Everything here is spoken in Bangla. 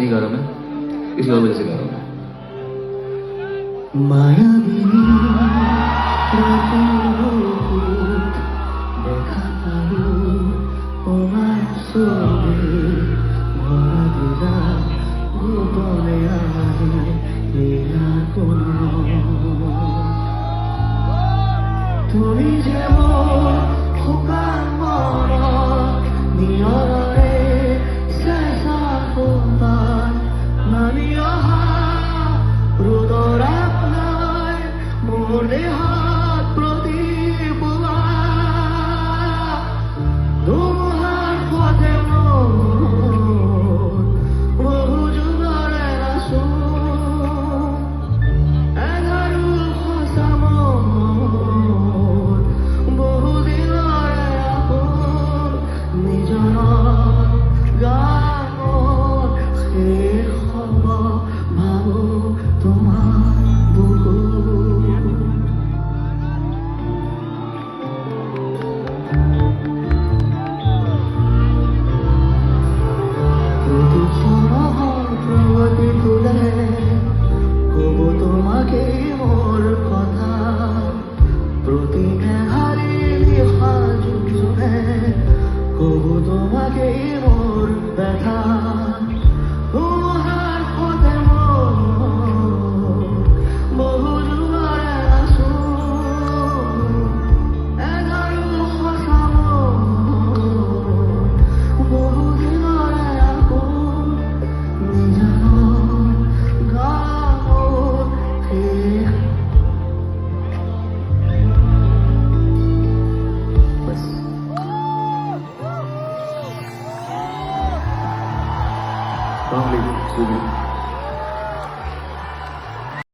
नहीं गा रहा मैं, किसी और वजह से गा रहा हूँ। মায়াবিনী দেখা পালো তোমার ছবি ভরা দিলা গোপনে আগে লীলার কোন তুমি যেমন খোকার মন নিয়রে শেষা কোপার নানি অহা রুদর আপনার মনে হাত প্রদীপ তোমার পথে বহু যুগরে এগারো খসাম বহু দিনরে আপন নিজর গান শেষ হব ভাবো তোমার বুকু প্রতি ছোড়ার প্রগতি তুলে কবু তোমাকে মোর কথা প্রতি নেহারি হাজ শুনে কবু তোমাকে মোর ব্যথা তোমার পথে বহু যুগরে আসো এগারো খসাম বহু দিনরে আপন নিজর গান बस Assalamu alaikum,